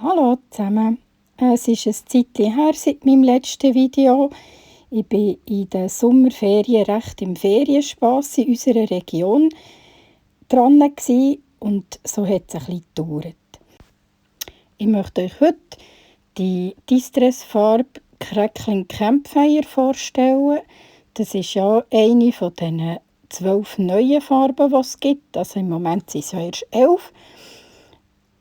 Hallo zusammen. Es ist ein Zeitchen her seit meinem letzten Video. Ich war in den Sommerferien recht im Ferienspass in unserer Region dran und so hat es ein bisschen gedauert. Ich möchte euch heute die Distress-Farbe Crackling Campfire vorstellen. Das ist ja eine von diesen 12 neuen Farben, die es gibt. Also im Moment sind es ja erst 11.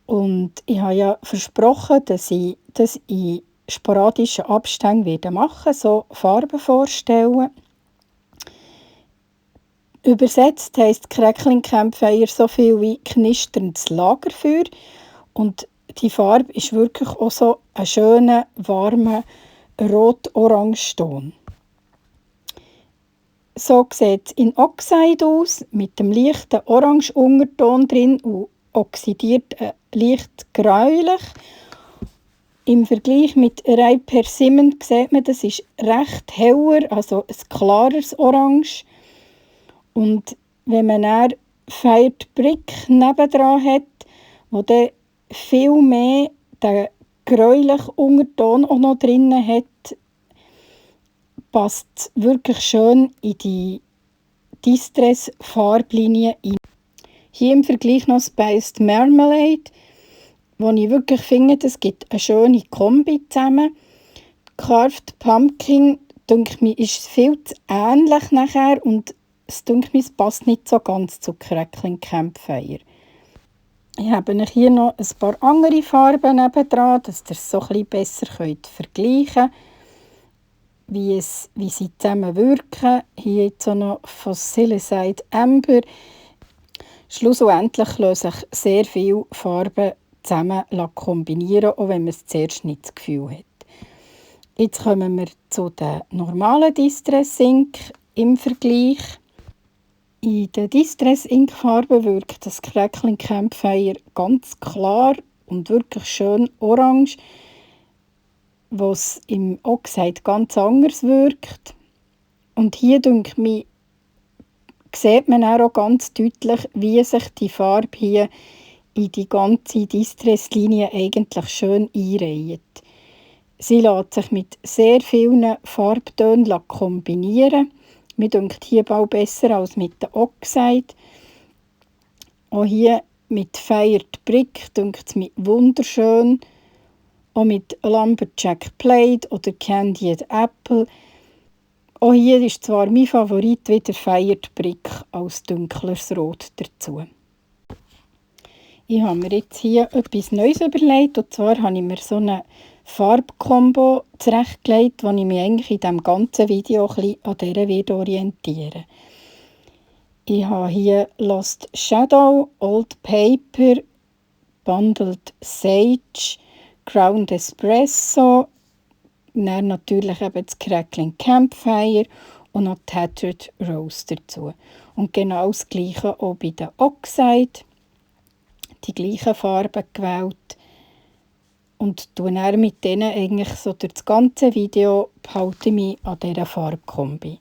Und ich habe ja versprochen, dass ich das in sporadischen Abständen machen werde, so Farben vorstellen. Übersetzt heisst Crackling Campfire so viel wie knisterndes Lagerfeuer. Und die Farbe ist wirklich auch so ein schöner, warmer Rot-Orange-Ton. So sieht es in Oxide aus, mit dem leichten Orange-Unterton drin und oxidiert leicht gräulich. Im Vergleich mit Ray Persimmon sieht man, das ist recht heller, also ein klares Orange. Und wenn man dann Fired Brick nebendran hat, wo dann viel mehr den gräulichen Unterton auch noch drin hat, passt wirklich schön in die Distress-Farblinie ein. Hier im Vergleich noch Spiced Marmalade, wo ich wirklich finde, es gibt eine schöne Kombi zusammen. Carved Pumpkin, denke mir, ist viel zu ähnlich nachher und es denke mir, es passt nicht so ganz zu Crackling Campfire. Ich habe euch hier noch ein paar andere Farben nebendran, dass ihr es so ein bisschen besser vergleichen könnt, wie sie zusammen wirken. Hier jetzt auch noch Fossilicide Amber. Schlussendlich lassen sich sehr viele Farben zusammen kombinieren, auch wenn man es zuerst nicht das Gefühl hat. Jetzt kommen wir zu den normalen Distress Ink im Vergleich. In den Distress Ink Farben wirkt das Crackling Campfire ganz klar und wirklich schön orange, was im Oxide ganz anders wirkt. Und hier denke ich, sieht man auch ganz deutlich, wie sich die Farbe hier in die ganze Distress-Linie eigentlich schön einreiht. Sie lässt sich mit sehr vielen Farbtönen kombinieren. Mir dünkt hier bald besser als mit der Oxide. Auch hier mit Fired Brick dünkt es mir wunderschön. Auch mit Lumberjack Plate oder Candied Apple. Auch hier ist zwar mein Favorit wieder Fired Brick als dunkleres Rot dazu. Ich habe mir jetzt hier etwas Neues überlegt, und zwar habe ich mir so eine Farbkombo zurechtgelegt, wo ich mich eigentlich in diesem ganzen Video ein bisschen an dieser orientieren. Ich habe hier Lost Shadow, Old Paper, Bundled Sage, Ground Espresso, dann natürlich eben das Crackling Campfire und noch Tattered Rose dazu. Und genau das Gleiche auch bei den Oxide. Die gleichen Farben gewählt. Und dann mit denen eigentlich so durch das ganze Video behalte ich mich an dieser Farbkombi.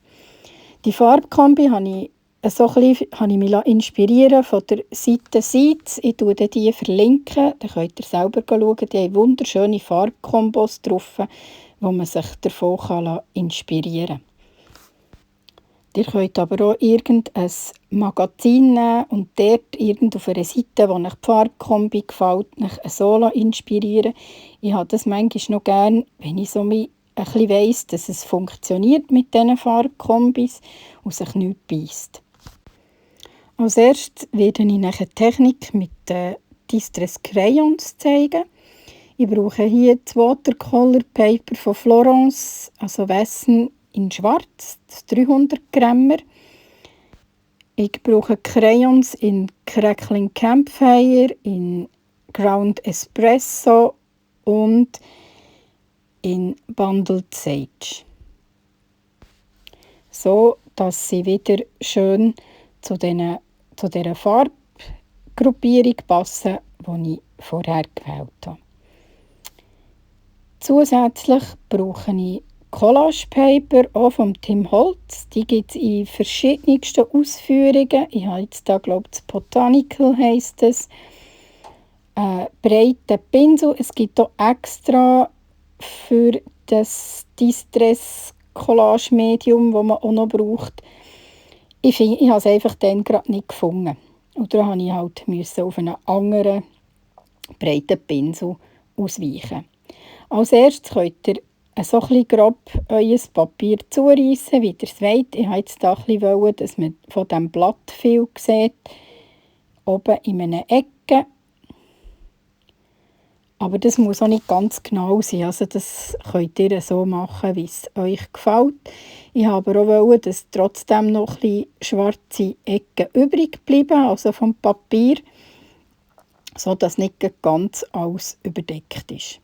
Die Farbkombi habe ich mich inspirieren von der Seite Seeds. Ich verlinke die. Da könnt ihr selber schauen. Die haben wunderschöne Farbkombos drauf, wo man sich davon inspirieren kann. Ihr könnt aber auch irgendein Magazin nehmen und dort auf einer Seite, wo euch die Farbkombi gefällt, euch so inspirieren. Ich habe das manchmal noch gerne, wenn ich so ein bisschen weiss, dass es funktioniert mit diesen Farbkombis und sich nichts beisst. Als erstes werde ich nachher die Technik mit den Distress Crayons zeigen. Ich brauche hier das Watercolor Paper von Florence, also Wesson in schwarz, 300 Gramm. Ich brauche Crayons in Crackling Campfire, in Ground Espresso und in Bundled Sage. So, dass sie wieder schön zu dieser Farbgruppierung passen, die ich vorher gewählt habe. Zusätzlich brauche ich Collage Paper, auch vom Tim Holtz. Die gibt es in verschiedensten Ausführungen. Ich habe jetzt da, glaube ich, das Botanical heisst es. einen breiten Pinsel. Es gibt auch extra für das Distress-Collage-Medium, das man auch noch braucht. Ich habe es einfach dann gerade nicht gefunden. Und da musste ich halt auf einen anderen breiten Pinsel ausweichen. Als erstes könnt ihr so ein bisschen grob euer Papier zureissen, wie ihr es wollt. Ich wollte jetzt hier ein bisschen, dass man von diesem Blatt viel sieht, oben in einer Ecke. Aber das muss auch nicht ganz genau sein. Also das könnt ihr so machen, wie es euch gefällt. Ich wollte aber auch, dass trotzdem noch ein bisschen schwarze Ecken übrig bleiben, also vom Papier, sodass nicht ganz alles überdeckt ist.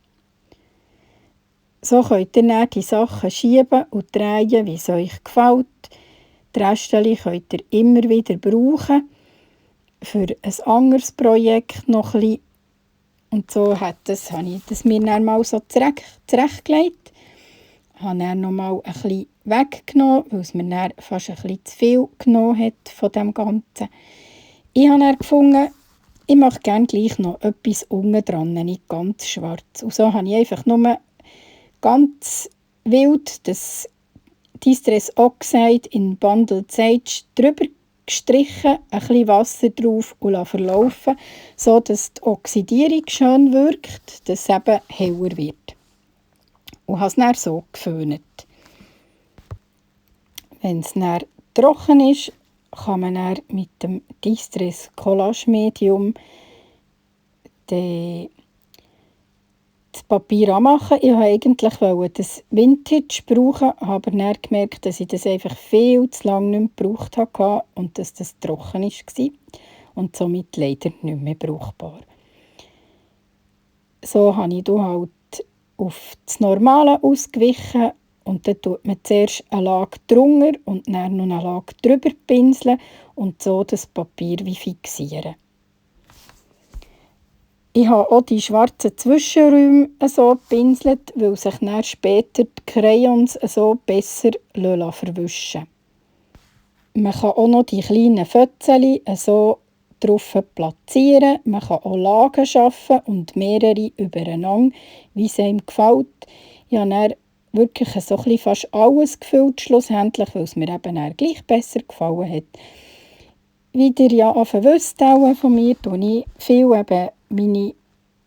So könnt ihr dann die Sachen schieben und drehen, wie es euch gefällt. Die Restchen könnt ihr immer wieder brauchen für ein anderes Projekt noch ein bisschen. Und so habe ich das mir dann mal so zurechtgelegt. Ich habe dann noch mal ein bisschen weggenommen, weil es mir dann fast ein bisschen zu viel genommen hat von dem Ganzen. Ich habe dann gefunden, ich mache gerne gleich noch etwas unten dran, nicht ganz schwarz. Und so habe ich einfach nur ganz wild das Distress Oxide in Bundled Sage drüber gestrichen, ein bisschen Wasser drauf und verlaufen, sodass die Oxidierung schön wirkt, dass es eben heller wird. Und habe es dann so geföhnt. Wenn es dann trocken ist, kann man dann mit dem Distress Collage Medium das Papier anmachen. Ich wollte eigentlich das Vintage brauchen, habe dann gemerkt, dass ich das einfach viel zu lange nicht mehr gebraucht habe und dass das trocken war und somit leider nicht mehr brauchbar. So habe ich halt auf das Normale ausgewichen und dann tut man zuerst eine Lage drunter und dann noch eine Lage drüber pinseln und so das Papier wie fixieren. Ich habe auch die schwarzen Zwischenräume so gepinselt, weil sich dann später die Crayons so besser verwischen lassen. Man kann auch noch die kleinen Fötzchen so drauf platzieren. Man kann auch Lagen schaffen und mehrere übereinander, wie es einem gefällt. Ich habe dann wirklich so ein bisschen fast alles gefüllt, schlussendlich, weil es mir eben dann gleich besser gefallen hat. Wie ihr ja wisst von mir, ändere ich viel eben meine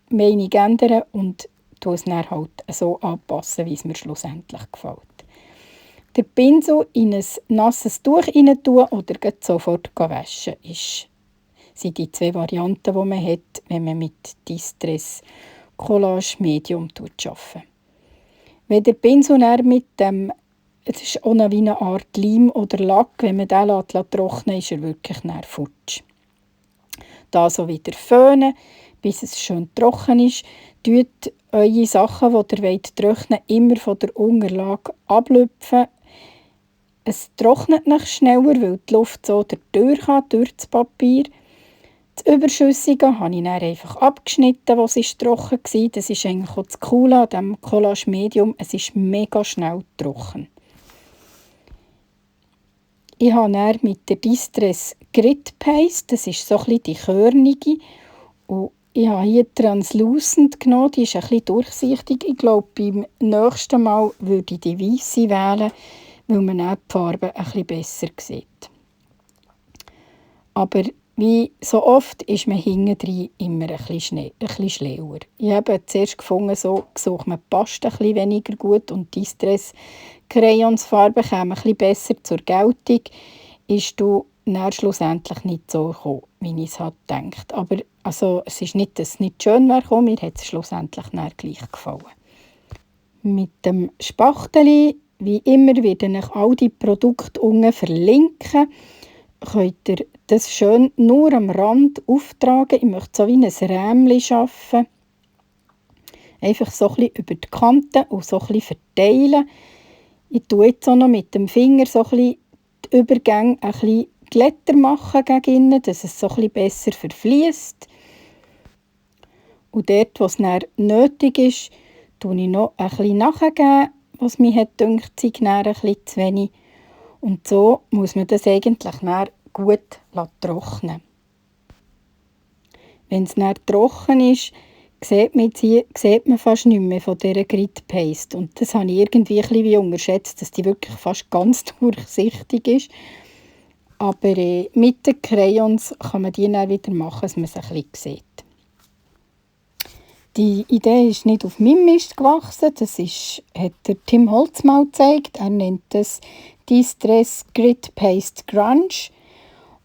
Meinung ändern und tue es dann halt so anpassen, wie es mir schlussendlich gefällt. Den Pinsel in ein nasses Tuch rein tun oder sofort waschen sind die zwei Varianten, die man hat, wenn man mit Distress Collage Medium arbeitet. Wenn der Pinsel dann mit dem, es ist auch wie eine Art Leim oder Lack, wenn man den trocknen lässt, ist er wirklich futsch. Da so wieder föhnen, bis es schön trocken ist. Tut eure Sachen, die ihr trocknen wollt, immer von der Unterlage ablüpfen. Es trocknet noch schneller, weil die Luft so durch das Papier. Das Überschüssige habe ich dann einfach abgeschnitten, was trocken war. Das ist eigentlich auch das Coole an diesem Collage Medium. Es ist mega schnell trocken. Ich habe dann mit der Distress Grit Paste, das ist so ein bisschen die körnige, und ich habe hier Translucent genommen, die ist ein bisschen durchsichtig. Ich glaube, beim nächsten Mal würde ich die weisse wählen, weil man auch die Farbe ein bisschen besser sieht. Aber wie so oft ist man hinten immer ein bisschen schlauer. Ich habe zuerst gefunden, so sucht man passt ein bisschen weniger gut und Distress Crayonsfarbe käme ein bisschen besser zur Geltung. Ist du dann schlussendlich nicht so gekommen, wie ich es gedacht. Aber also, es ist nicht, dass es nicht schön wäre, mir hat es schlussendlich dann gleich gefallen. Mit dem Spachtel, wie immer, werde ich all die Produkte unten verlinken. Könnt ihr das schön nur am Rand auftragen. Ich möchte so wie ein Rämchen schaffen. Einfach so ein bisschen über die Kanten und so ein bisschen verteilen. Ich tue jetzt auch noch mit dem Finger so ein bisschen die Übergänge ein bisschen glatter machen gegen innen, dass es so ein bisschen besser verfließt. Und dort, wo es dann nötig ist, tue ich noch ein bisschen nachgeben, was mir gedacht sei, ein bisschen zu wenig. Und so muss man das eigentlich dann gut trocknen. Wenn es dann trocken ist, sieht man fast nicht mehr von dieser Grit Paste. Und das habe ich irgendwie ein bisschen wie unterschätzt, dass die wirklich fast ganz durchsichtig ist. Aber mit den Crayons kann man die dann wieder machen, dass man es ein bisschen sieht. Die Idee ist nicht auf meinem Mist gewachsen, hat der Tim Holtz mal gezeigt. Er nennt das Distress Grit Paste Grunge.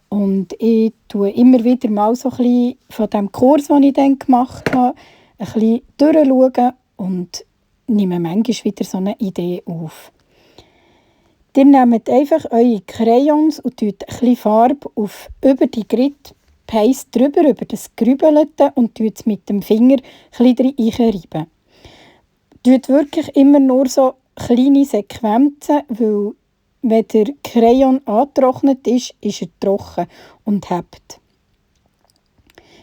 Und ich schaue immer wieder mal so ein bisschen von dem Kurs, den ich dann gemacht habe, ein bisschen durchschauen und nehme manchmal wieder so eine Idee auf. Ihr nehmt einfach eure Crayons und tut ein bisschen Farbe über die Grit Paste drüber, über das Grübelte und tut es mit dem Finger ein bisschen reinreiben. Tut wirklich immer nur so kleine Sequenzen, weil wenn der Crayon angetrocknet ist, ist er trocken und hebt.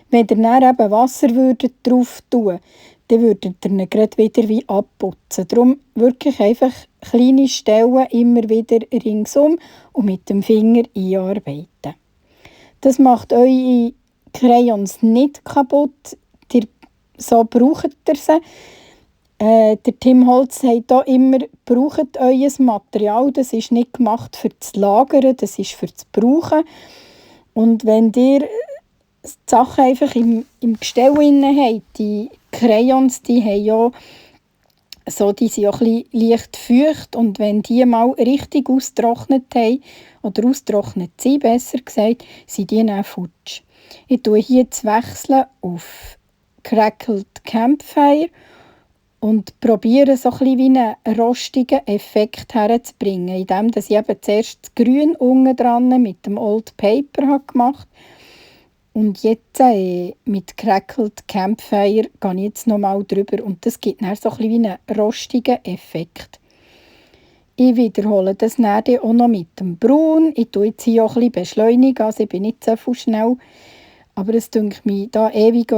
Wenn ihr dann eben Wasser drauf tun, dann würdet ihr ihn gerade wieder wie abputzen. Darum wirklich einfach kleine Stellen immer wieder ringsum und mit dem Finger einarbeiten. Das macht eure Crayons nicht kaputt. So braucht ihr sie. Der Tim Holtz sagt auch immer, braucht euer Material. Das ist nicht gemacht für das Lagern, das ist für das Brauchen. Und wenn ihr die Sachen einfach im Gestell habt, die Crayons, die haben ja so, die sind auch ein bisschen leicht feucht. Und wenn die mal richtig ausgetrocknet haben, oder ausgetrocknet sind, besser gesagt, sind die dann futsch. Ich tue hier jetzt wechseln auf Crackled Campfire und probiere so ein bisschen wie einen rostigen Effekt herzubringen, indem ich eben zuerst das Grün unten dran mit dem Old Paper gemacht habe. Und jetzt mit Crackled Campfire gehe ich jetzt nochmal drüber und das gibt dann so ein bisschen wie einen rostigen Effekt. Ich wiederhole das dann auch noch mit dem Braun. Ich tue jetzt hier auch ein bisschen beschleunigen, also ich bin nicht so schnell. Aber es dünkt mich, da ewig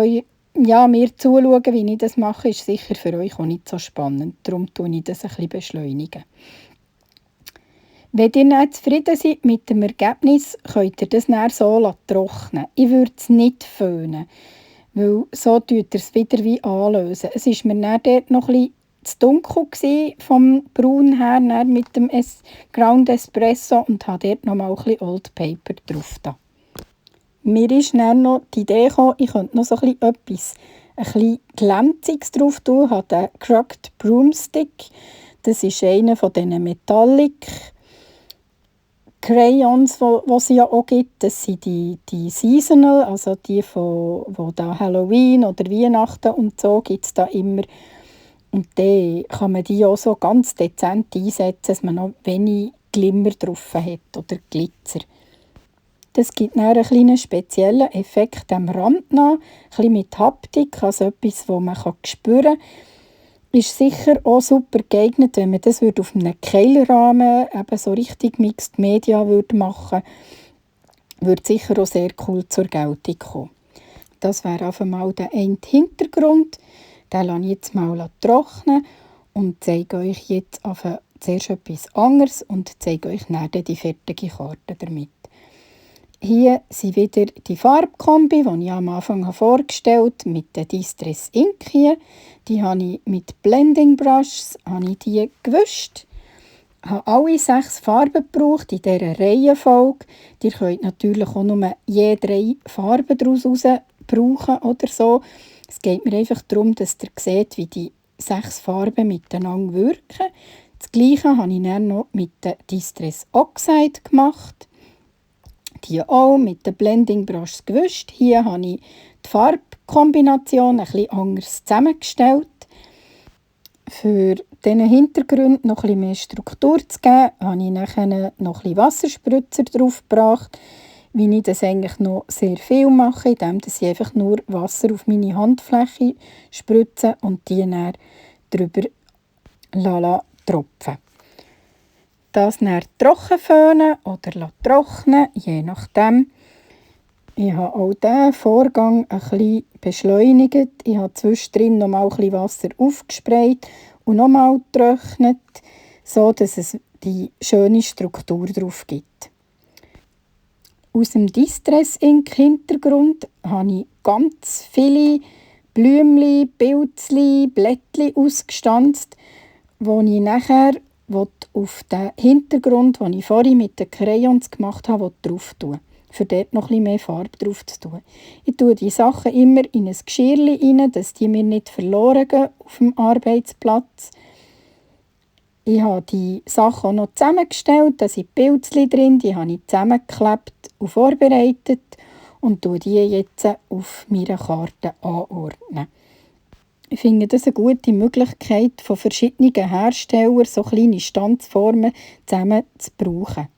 mir zuschauen, wie ich das mache, ist sicher für euch auch nicht so spannend. Darum tue ich das ein bisschen beschleunigen. Wenn ihr dann zufrieden seid mit dem Ergebnis, könnt ihr das dann so trocknen. Ich würde es nicht föhnen, weil so tut ihr es wieder wie anlösen. Es war mir dann dort noch ein bisschen zu dunkel vom Braun her mit dem Ground Espresso und habe dort noch mal ein bisschen Old Paper drauf da. Mir ist dann noch die Idee gekommen, ich könnte noch so ein bisschen Glänziges drauf tun. Ich habe den Cracked Broomstick. Das ist einer von diesen Metallic Crayons, die es ja auch gibt. Das sind die Seasonal, also die wo da Halloween oder Weihnachten und so gibt es da immer. Und dann kann man die auch so ganz dezent einsetzen, dass man noch wenig Glimmer drauf hat oder Glitzer. Das gibt dann einen kleinen speziellen Effekt am Rand noch, ein bisschen mit Haptik, also etwas, das man spüren kann. Ist sicher auch super geeignet, wenn man das auf einem Keilrahmen eben so richtig Mixed Media machen würde sicher auch sehr cool zur Geltung kommen. Das wäre einfach mal der eine Hintergrund. Den lasse ich jetzt mal trocknen und zeige euch jetzt zuerst etwas anderes und zeige euch dann die fertige Karte damit. Hier sind wieder die Farbkombi, die ich am Anfang vorgestellt habe, mit der Distress Ink hier. Die habe ich mit Blending Brushes gewischt. Ich habe alle 6 Farben gebraucht in dieser Reihenfolge. Ihr könnt natürlich auch nur je 3 Farben daraus brauchen oder so. Es geht mir einfach darum, dass ihr seht, wie die 6 Farben miteinander wirken. Das Gleiche habe ich dann noch mit der Distress Oxide gemacht. Die auch mit den Blending Brushes gewischt. Hier habe ich die Farbkombination ein bisschen anders zusammengestellt. Für diesen Hintergrund noch ein bisschen mehr Struktur zu geben, habe ich nachher noch ein bisschen Wasserspritzer drauf gebracht. Wie ich das eigentlich noch sehr viel mache, indem ich einfach nur Wasser auf meine Handfläche spritze und die dann drüber tropfen. Das dann trocken föhnen oder trocknen, je nachdem. Ich habe auch diesen Vorgang ein bisschen beschleunigt. Ich habe zwischendrin noch mal ein bisschen Wasser aufgesprayt und noch mal getrocknet, so dass es die schöne Struktur drauf gibt. Aus dem Distress Ink Hintergrund habe ich ganz viele Blümchen, Pilzchen, Blättchen ausgestanzt, die ich nachher auf den Hintergrund, den ich vorhin mit den Crayons gemacht habe, drauf tun, für dort noch etwas mehr Farbe drauf zu tun. Ich tue die Sachen immer in ein Geschirr rein, dass die mir nicht verloren gehen auf dem Arbeitsplatz. Ich habe die Sachen auch noch zusammengestellt, da sind Pilzchen drin, die habe ich zusammengeklebt und vorbereitet und tue die jetzt auf meiner Karte anordnen. Ich finde das eine gute Möglichkeit, von verschiedenen Herstellern so kleine Stanzformen zusammen zu brauchen.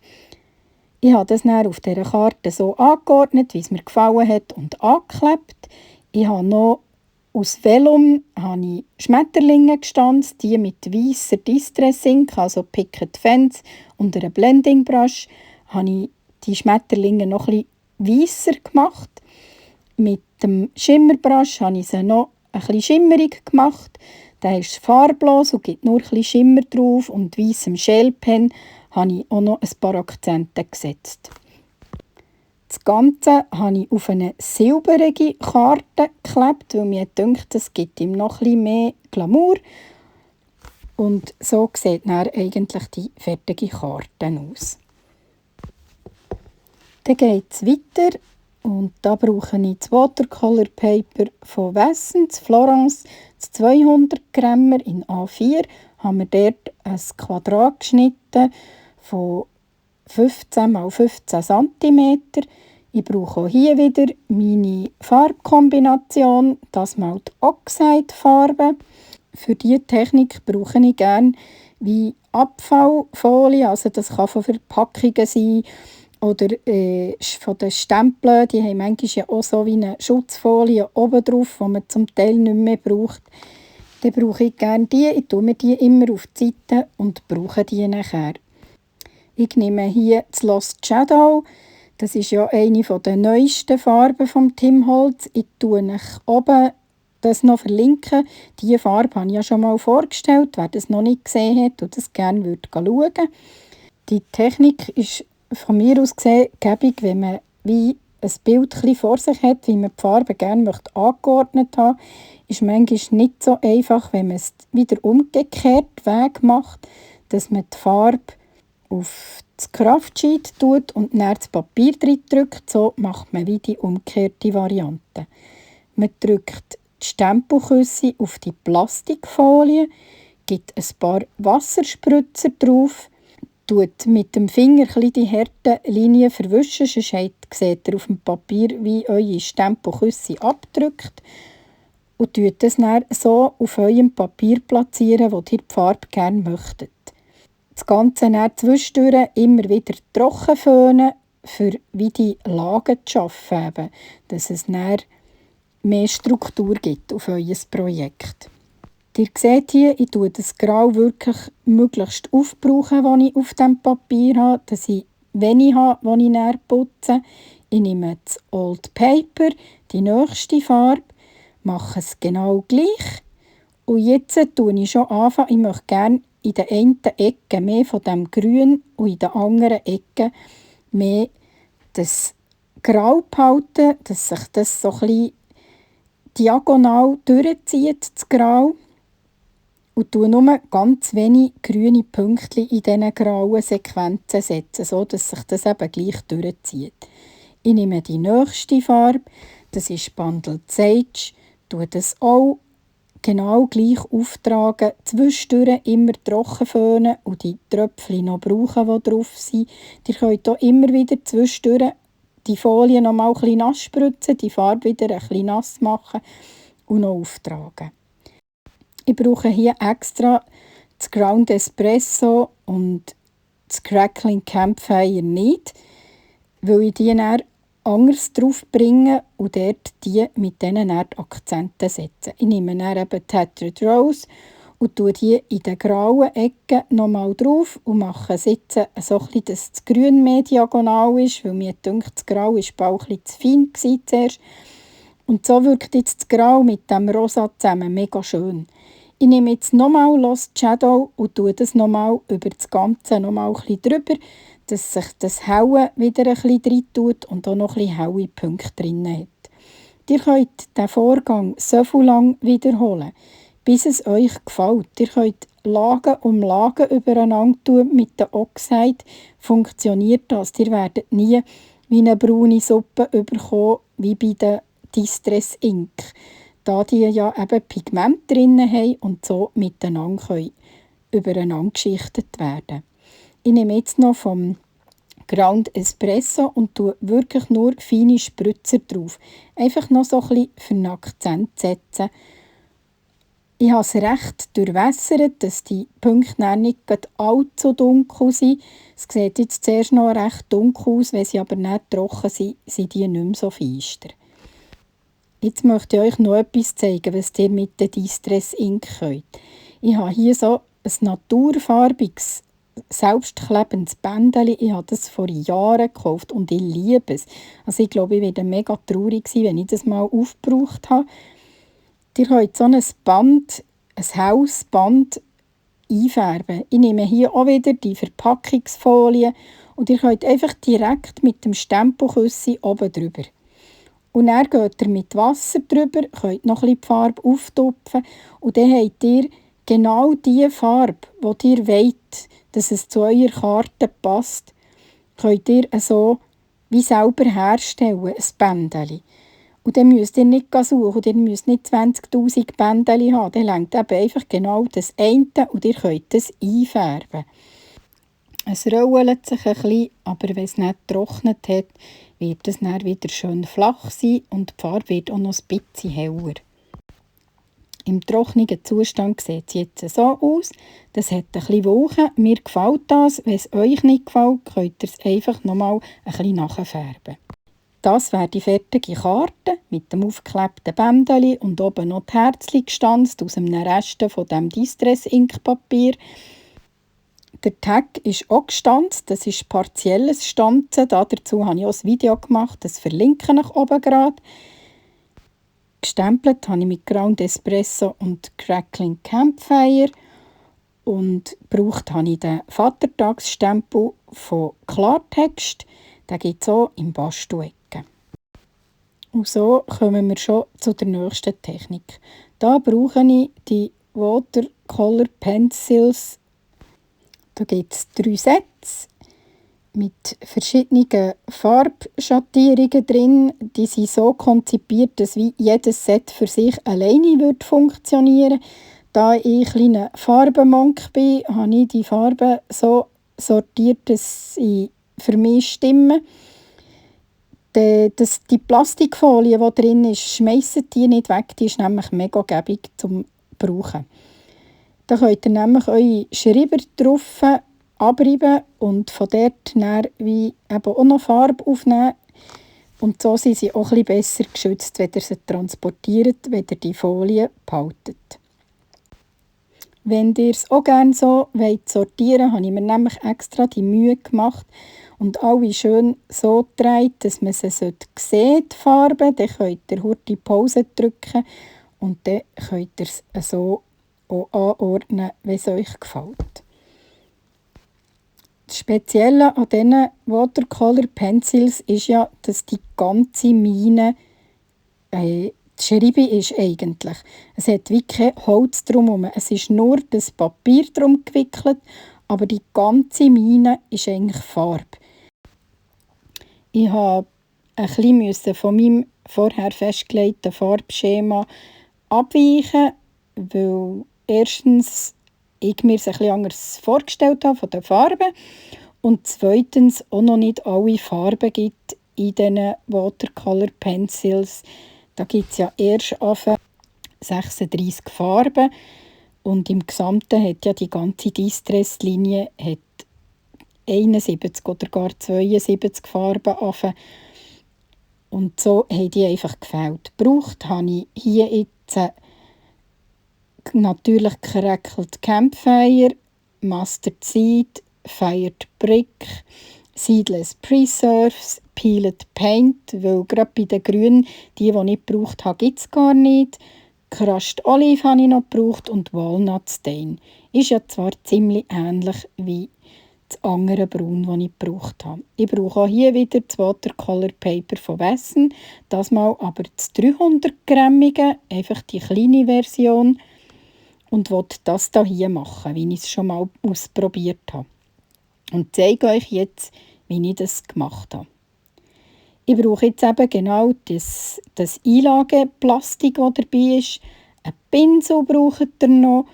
Ich habe das dann auf dieser Karte so angeordnet, wie es mir gefallen hat, und angeklebt. Ich habe noch aus Vellum habe ich Schmetterlinge gestanzt, die mit weisser Distress Ink, also Picket Fence und einer Blending Brush, habe ich die Schmetterlinge noch etwas weisser gemacht. Mit dem Schimmerbrush habe ich sie noch ein bisschen schimmerig gemacht. Der ist farblos und gibt nur ein bisschen Schimmer drauf. Und weissem Shellpen habe ich auch noch ein paar Akzente gesetzt. Das Ganze habe ich auf eine silbrige Karte geklebt, weil mir denkt, es gibt ihm noch ein bisschen mehr Glamour. Und so sieht dann eigentlich die fertige Karte aus. Dann geht es weiter. Und da brauche ich das Watercolor Paper von Wessens, Florence, das 200 Gramm in A4. Haben wir dort ein Quadrat geschnitten von 15 x 15 cm. Ich brauche auch hier wieder meine Farbkombination, das mal die Oxide-Farbe. Für diese Technik brauche ich gerne wie Abfallfolie, also das kann von Verpackungen sein, oder von den Stempeln, die haben manchmal ja auch so wie eine Schutzfolie oben drauf, die man zum Teil nicht mehr braucht. Dann brauche ich gerne die. Ich tue mir die immer auf die Seite und brauche die nachher. Ich nehme hier das Lost Shadow. Das ist ja eine der neuesten Farben von Tim Holtz. Ich tue euch oben das noch verlinken. Diese Farbe habe ich ja schon mal vorgestellt, wer das noch nicht gesehen hat und das gerne schauen würde. Die Technik ist von mir aus gesehen gäbig, wenn man wie ein Bild vor sich hat, wie man die Farbe gerne angeordnet haben möchte. Ist manchmal nicht so einfach, wenn man es wieder umgekehrt Weg macht, dass man die Farbe auf das Kraftsheet tut und dann das Papier drin drückt. So macht man wie die umgekehrte Variante. Man drückt die Stempelküsse auf die Plastikfolie, gibt ein paar Wasserspritzer drauf, tut mit dem Finger die harten Linien verwischen, sonst seht ihr auf dem Papier, wie eure Stempelküsse abdrückt, und tut es dann so auf eurem Papier platzieren, wo ihr die Farbe gerne möchtet. Das Ganze dann zwischendurch immer wieder trocken föhnen, für wie die Lagen zu schaffen, dass es dann mehr Struktur gibt auf euer Projekt. Ihr seht hier, ich tue das Grau wirklich möglichst aufbrauchen, das ich auf dem Papier habe, dass ich wenig habe, das ich näher putze. Ich nehme das Old Paper, die nächste Farbe, mache es genau gleich. Und jetzt tue ich schon anfangen, ich möchte gerne in der einen Ecke mehr von dem Grün und in der anderen Ecke mehr das Grau behalten, dass sich das so ein bisschen diagonal durchzieht, das Grau. Und tue nur ganz wenig grüne Pünktchen in diesen grauen Sequenzen setzen, so dass sich das eben gleich durchzieht. Ich nehme die nächste Farbe, das ist Bundled Sage, tue das auch genau gleich auftragen, zwischendurch immer trocken föhnen und die Tröpfchen noch brauchen, die drauf sind. Ihr könnt auch immer wieder zwischendurch die Folie noch mal ein bisschen nass spritzen, die Farbe wieder ein bisschen nass machen und noch auftragen. Ich brauche hier extra das Ground Espresso und das Crackling Campfire nicht, weil ich die dann anders drauf bringe und dort die mit diesen Akzenten setze. Ich nehme dann eben Tethered Rose und tue die in den grauen Ecken nochmal drauf und mache es jetzt so ein bisschen, dass das Grün mehr diagonal ist, weil mir denkt, das Grau war bald ein bisschen zu fein zuerst. Und so wirkt jetzt das Grau mit dem Rosa zusammen mega schön. Ich nehme jetzt nochmal Lost Shadow und tue das nochmal über das Ganze nochmal ein bisschen drüber, dass sich das Helle wieder ein bisschen rein tut und auch noch ein bisschen helle Punkte drin hat. Ihr könnt diesen Vorgang so viel lang wiederholen, bis es euch gefällt. Ihr könnt Lagen um Lagen übereinander tun. Mit der Oxide funktioniert das. Ihr werdet nie wie eine braune Suppe bekommen, wie bei der Distress Ink. Da die ja eben Pigment drin haben und so miteinander können übereinander geschichtet werden. Ich nehme jetzt noch vom Ground Espresso und tue wirklich nur feine Spritzer drauf. Einfach noch so ein bisschen für einen Akzent setzen. Ich habe es recht durchwässert, dass die Punkte nicht allzu dunkel sind. Es sieht jetzt zuerst noch recht dunkel aus, wenn sie aber nicht trocken sind, sind die nicht mehr so feister. Jetzt möchte ich euch noch etwas zeigen, was ihr mit der Distress Ink könnt. Ich habe hier so ein naturfarbiges, selbstklebendes Bändchen. Ich habe das vor Jahren gekauft und ich liebe es. Also ich glaube, ich werde mega traurig sein, wenn ich das mal aufgebraucht habe. Ihr könnt so ein Band, ein helles Band einfärben. Ich nehme hier auch wieder die Verpackungsfolie und ihr könnt einfach direkt mit dem Stempelküssi oben drüber. Und dann geht ihr mit Wasser drüber, könnt noch ein bisschen die Farbe auftupfen und dann habt ihr genau die Farbe, die ihr wollt, dass es zu eurer Karte passt, könnt ihr so wie selber herstellen, ein Bändchen. Und dann müsst ihr nicht suchen, ihr müsst nicht 20'000 Bändchen haben, dann reicht eben einfach genau das eine und ihr könnt es einfärben. Es rollt sich ein bisschen, aber wenn es nicht getrocknet hat, wird es dann wieder schön flach sein und die Farbe wird auch noch ein bisschen heller. Im trockenen Zustand sieht es jetzt so aus. Das hat ein bisschen Wolken. Mir gefällt das. Wenn es euch nicht gefällt, könnt ihr es einfach nochmal ein bisschen nachfärben. Das wäre die fertige Karte mit dem aufgeklebten Bändchen und oben noch die Herzchen gestanzt aus einem Rest von dem Distress Ink Papier. Der Tag ist auch gestanzt, das ist partielles Stanzen. Dazu habe ich auch ein Video gemacht, das verlinke ich oben gerade. Gestempelt habe ich mit Ground Espresso und Crackling Campfire. Und gebraucht habe ich den Vatertagsstempel von Klartext. Den gibt es auch im Bastu-Ecke. Und so kommen wir schon zu der nächsten Technik. Da brauche ich die Watercolor Pencils. Da gibt es 3 Sets mit verschiedenen Farbschattierungen drin. Die sind so konzipiert, dass wie jedes Set für sich alleine funktionieren würde. Da ich ein kleiner Farbenmonk bin, habe ich die Farben so sortiert, dass sie für mich stimmen. Die Plastikfolie, die drin ist, schmeissen die nicht weg. Die ist nämlich mega gäbig zum Brauchen. Da könnt ihr nämlich eure Schreiber drauf abreiben und von dort dann wie eben auch noch Farbe aufnehmen. Und so sind sie auch ein bisschen besser geschützt, wenn ihr sie transportiert, wenn ihr die Folie behaltet. Wenn ihr es auch gerne so sortieren wollt, habe ich mir nämlich extra die Mühe gemacht und alle schön so gedreht, dass man sie sieht, die Farbe. Dann könnt ihr kurz die Pause drücken und dann könnt ihr es so auch anordnen, wie es euch gefällt. Das Spezielle an diesen Watercolor Pencils ist ja, dass die ganze Mine die Schreibe ist eigentlich. Es hat wie kein Holz drumherum. Es ist nur das Papier drum gewickelt, aber die ganze Mine ist eigentlich Farbe. Ich musste ein bisschen von meinem vorher festgelegten Farbschema abweichen, weil erstens ich mir es ein bisschen anders vorgestellt habe von den Farben und zweitens auch noch nicht alle Farben gibt in diesen Watercolor Pencils. Da gibt es ja erst 36 Farben und im Gesamten hat ja die ganze Distress-Linie 71 oder gar 72 Farben offen. Und so haben die einfach gefällt. Gebraucht habe ich hier jetzt natürlich Cracked Campfire, Mustard Seed, Fired Brick, Seedless Preserves, Peeled Paint, weil gerade bei den Grünen, die ich nicht gebraucht habe, gibt es gar nicht. Crushed Olive habe ich noch gebraucht und Walnut Stain. Ist ja zwar ziemlich ähnlich wie das andere Braun, das ich gebraucht habe. Ich brauche auch hier wieder das Watercolor Paper von Wesson, das mal aber das 300-grammige, einfach die kleine Version, und will das hier machen, wie ich es schon mal ausprobiert habe. Und zeige euch jetzt, wie ich das gemacht habe. Ich brauche jetzt eben genau das Einlageplastik, das dabei ist. Einen Pinsel braucht ihr noch,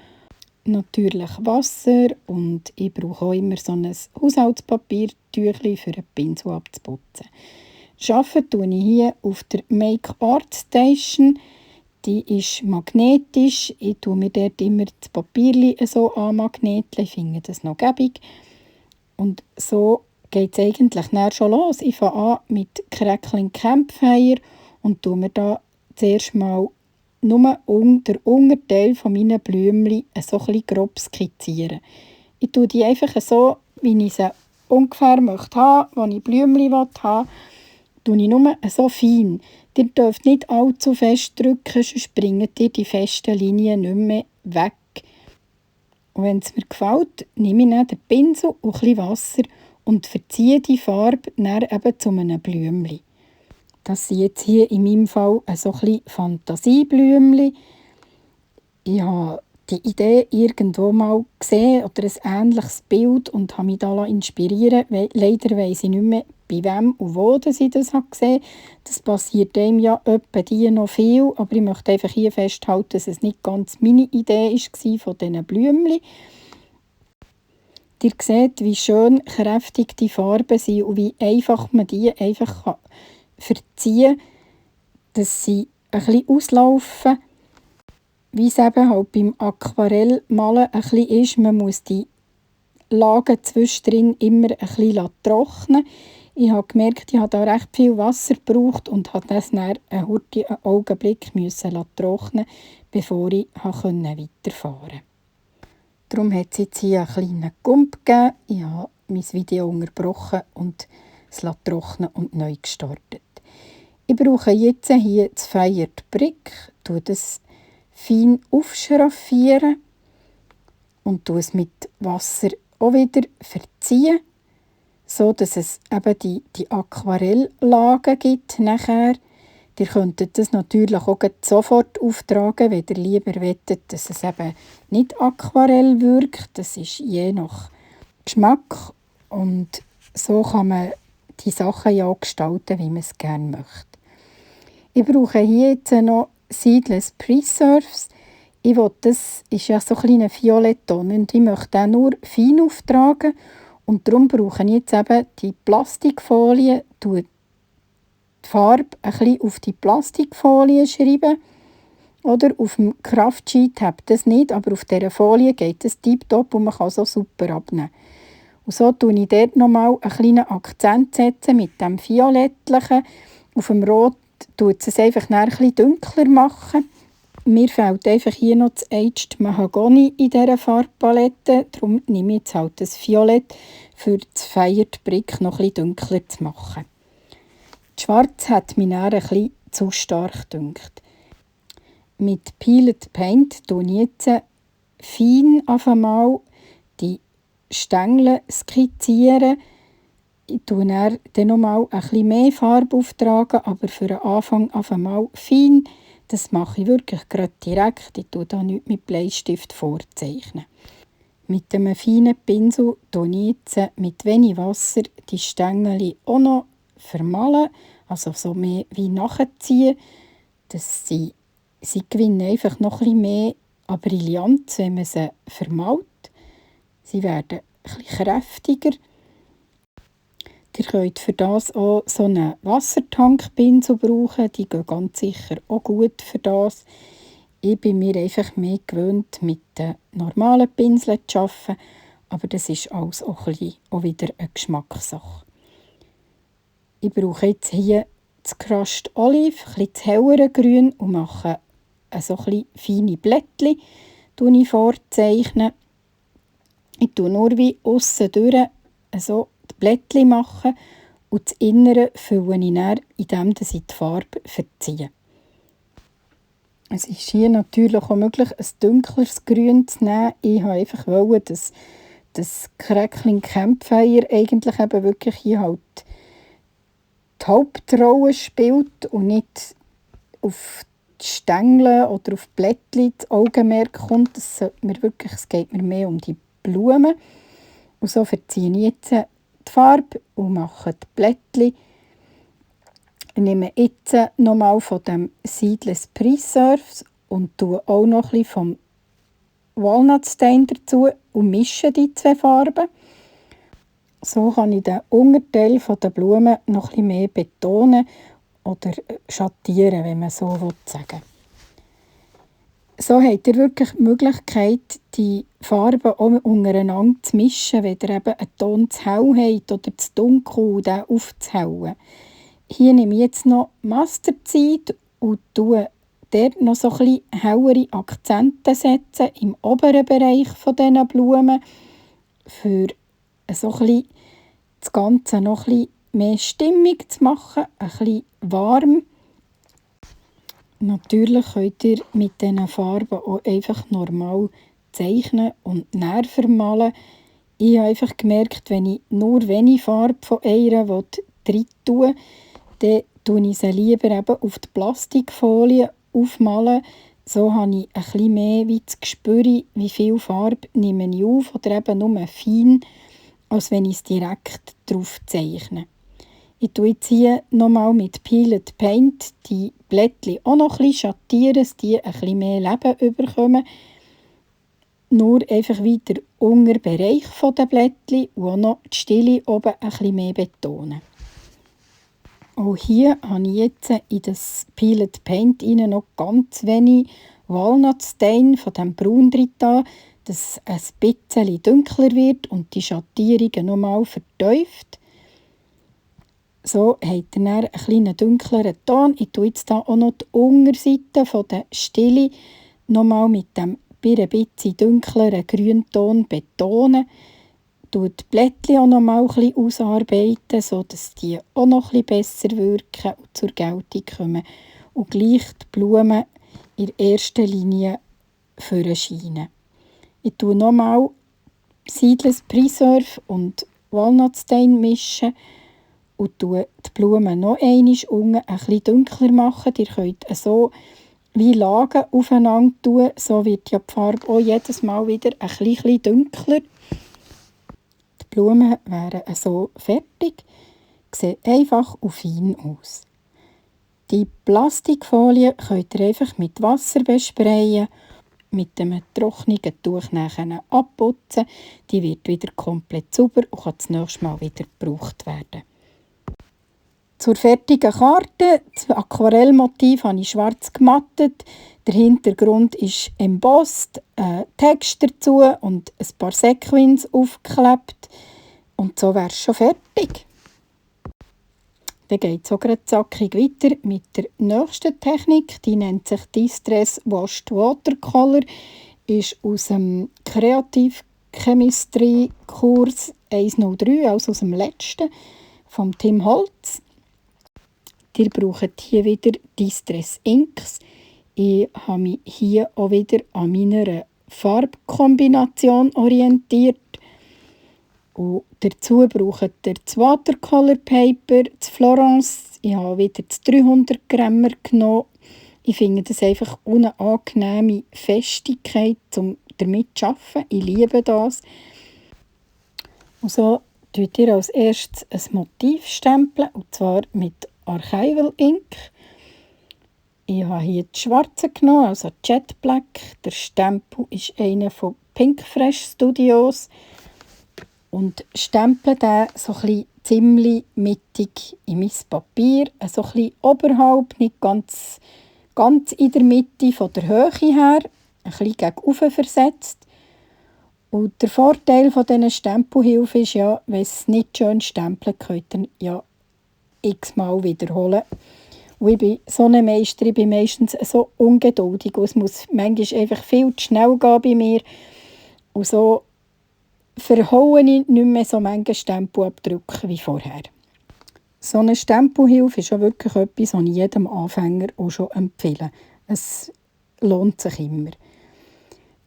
natürlich Wasser, und ich brauche auch immer so ein Haushaltspapiertüchlein für einen Pinsel abzuputzen. Arbeite tue ich hier auf der Make Art Station. Die ist magnetisch. Ich tue mir dort immer das Papier so anmagneten. Ich finde das noch gäbig. Und so geht es eigentlich dann schon los. Ich fange an mit Crackling Campfire und tue mir da zuerst mal nur der Unterteil von meinen Blümchen so ein bisschen grob skizzieren. Ich tue die einfach so, wie ich sie ungefähr möchte haben, wo ich Blümchen haben will, tue ich nur so fein. Ihr dürft nicht allzu fest drücken, sonst bringen ihr die festen Linien nicht mehr weg. Und wenn es mir gefällt, nehme ich dann den Pinsel und ein bisschen Wasser und verziehe die Farbe dann eben zu einem Blümchen. Das sind jetzt hier in meinem Fall so ein bisschen Fantasieblümchen. Ich habe die Idee irgendwo mal gesehen oder ein ähnliches Bild und habe mich da inspirieren lassen. Leider weiss ich nicht mehr, bei wem und wo ich das gesehen habe. Das passiert einem ja etwa die noch viel, aber ich möchte einfach hier festhalten, dass es nicht ganz meine Idee war von diesen Blümchen. Ihr seht, wie schön kräftig die Farben sind und wie einfach man die einfach verziehen kann, dass sie ein bisschen auslaufen. Wie es eben halt beim Aquarellmalen ein bisschen ist, man muss die Lagen zwischendrin immer ein bisschen trocknen. Ich habe gemerkt, ich habe da recht viel Wasser gebraucht und musste das dann einen Augenblick trocknen, bevor ich weiterfahren konnte. Darum hat es jetzt hier einen kleinen Gump gegeben. Ich habe mein Video unterbrochen und es trocknen und neu gestartet. Ich brauche jetzt hier das Fired Brick, tue das fein aufschraffieren und tue es mit Wasser auch wieder verziehen, so dass es eben die Aquarellagen gibt nachher. Ihr könntet das natürlich auch sofort auftragen, wenn ihr lieber wettet, dass es eben nicht aquarell wirkt. Das ist je nach Geschmack und so kann man die Sachen ja auch gestalten, wie man es gerne möchte. Ich brauche hier jetzt noch Seedless Preserves. Das ist ja so ein kleiner Violettton und ich möchte den nur fein auftragen. Und darum brauche ich jetzt eben die Plastikfolie, die Farbe ein bisschen auf die Plastikfolie schreiben. Oder auf dem Kraftsheet habt das nicht, aber auf dieser Folie geht es tiptop und man kann so super abnehmen. Und so setze ich dort nochmal einen kleinen Akzent mit dem Violettlichen. Auf dem Rot tut es einfach ein bisschen dunkler machen. Mir fehlt einfach hier noch das Aged Mahagoni in dieser Farbpalette. Darum nehme ich jetzt halt das Violett, für das Fired Brick noch ein bisschen dunkler zu machen. Das Schwarz hat mich dann ein bisschen zu stark gedünkt. Mit Peeled Paint tue ich jetzt fein auf einmal die Stängel skizzieren. Ich tue dann noch mal ein bisschen mehr Farbe auftragen, aber für den Anfang auf einmal fein. Das mache ich wirklich gerade direkt. Ich tue da nichts mit Bleistift vorzeichnen. Mit einem feinen Pinsel tue ich jetzt mit wenig Wasser die Stängel auch noch vermalen, also so mehr wie nachziehen, dass sie gewinnen einfach noch ein bisschen mehr an Brillanz, wenn man sie vermalt. Sie werden ein bisschen kräftiger. Ihr könnt für das auch so einen Wassertankpinsel brauchen. Die gehen ganz sicher auch gut für das. Ich bin mir einfach mehr gewöhnt, mit den normalen Pinseln zu arbeiten. Aber das ist alles auch wieder eine Geschmackssache. Ich brauche jetzt hier das Crushed Olive, ein bisschen das hellere Grün und mache so ein bisschen feine Blättchen vorzeichnen. Ich tue nur wie aussen durch so die Blättchen machen und das Innere fülle ich dann, indem ich die Farbe verziehe. Es ist hier natürlich auch möglich, ein dunkleres Grün zu nehmen. Ich wollte einfach, dass das Crackling Campfire eigentlich eben wirklich hier halt die Hauptrolle spielt und nicht auf die Stängel oder auf die Blättchen das Augenmerk kommt. Es geht mir mehr um die Blumen. Und so verziehe ich jetzt die Farbe und mache die Blättchen. Ich nehme jetzt nochmal von dem Seedless Preserves und tue auch noch ein bisschen vom Walnut Stain dazu und mische die zwei Farben. So kann ich den Unterteil der Blumen noch ein bisschen mehr betonen oder schattieren, wenn man so sagen will. So habt ihr wirklich die Möglichkeit, die Farben auch untereinander zu mischen, wenn ihr eben einen Ton zu hell habt oder zu dunkel und den aufzuhellen. Hier nehme ich jetzt noch Mustard-Seed und tue dort noch so ein bisschen hellere Akzente setzen im oberen Bereich dieser Blumen, für so ein bisschen das Ganze noch ein bisschen mehr stimmig zu machen, ein bisschen warm. Natürlich könnt ihr mit diesen Farben auch einfach normal zeichnen und näher vermalen. Ich habe einfach gemerkt, wenn ich nur wenig Farbe von einer rein tue, dann tue ich sie lieber eben auf die Plastikfolie aufmalen. So habe ich ein bisschen mehr wie das Gespür, wie viel Farbe nehme ich auf oder eben nur fein, als wenn ich es direkt drauf zeichne. Ich tue jetzt hier nochmal mit Peeled Paint die Blättchen auch noch ein bisschen schattieren, dass die ein bisschen mehr Leben bekommen. Nur einfach wieder unter Bereich der Blättchen und auch noch die Stille oben ein bisschen mehr betonen. Auch hier habe ich jetzt in das Peeled Paint noch ganz wenig Walnut Stain von dem Braun drin, dass es ein bisschen dunkler wird und die Schattierungen nochmal vertieft. So habt ihr dann einen kleinen dunkleren Ton. Ich tue jetzt hier auch noch die Unterseite der Stille nochmal mit dem ein bisschen dunkleren Grünton betonen. Die Blättchen auch noch mal ein bisschen ausarbeiten, sodass die auch noch ein bisschen besser wirken und zur Geltung kommen. Und gleich die Blumen in erster Linie vorscheinen. Ich tue noch mal Seedless Preserve und Walnut Stain mischen und tue die Blumen noch einmal unten ein bisschen dunkler machen. Ihr könnt so wie Lagen aufeinander tun, so wird ja die Farbe auch jedes Mal wieder ein bisschen dunkler. Die Blumen wären so fertig, sehen einfach und fein aus. Die Plastikfolie könnt ihr einfach mit Wasser besprayen, mit einem trockenen Tuch nachher abputzen. Die wird wieder komplett sauber und kann das nächste Mal wieder gebraucht werden. Zur fertigen Karte, das Aquarellmotiv habe ich schwarz gemattet. Der Hintergrund ist embossed, Text dazu und ein paar Sequins aufgeklebt. Und so wäre es schon fertig. Dann geht es auch gleich zackig weiter mit der nächsten Technik. Die nennt sich Distress Washed Watercolor. Ist aus dem Creative Chemistry Kurs 103, also aus dem letzten, von Tim Holtz. Ihr braucht hier wieder Distress Inks. Ich habe mich hier auch wieder an meiner Farbkombination orientiert. Und dazu braucht ihr das Watercolor Paper, das Florence. Ich habe wieder das 300 Grammer genommen. Ich finde das einfach eine angenehme Festigkeit, um damit zu arbeiten. Ich liebe das. Und so stempelt ihr als erstes ein Motiv stempeln, und zwar mit Archival Ink. Ich habe hier die schwarze genommen, also Jet Black. Der Stempel ist einer von Pink Fresh Studios. Und stemple den so ein bisschen ziemlich mittig in mein Papier. So ein bisschen oberhalb, nicht ganz in der Mitte von der Höhe her. Ein bisschen gegen oben versetzt. Und der Vorteil von diesen Stempelhilfen ist ja, wenn es nicht schön stempelt, könnt ihr ja x-mal wiederholen. Und ich bin so eine Meisterin, ich bin meistens so ungeduldig. Und es muss manchmal einfach viel zu schnell gehen bei mir. Und so verhaue ich nicht mehr so viele Stempelabdrücke wie vorher. So eine Stempelhilfe ist auch wirklich etwas, was ich jedem Anfänger auch schon empfehle. Es lohnt sich immer.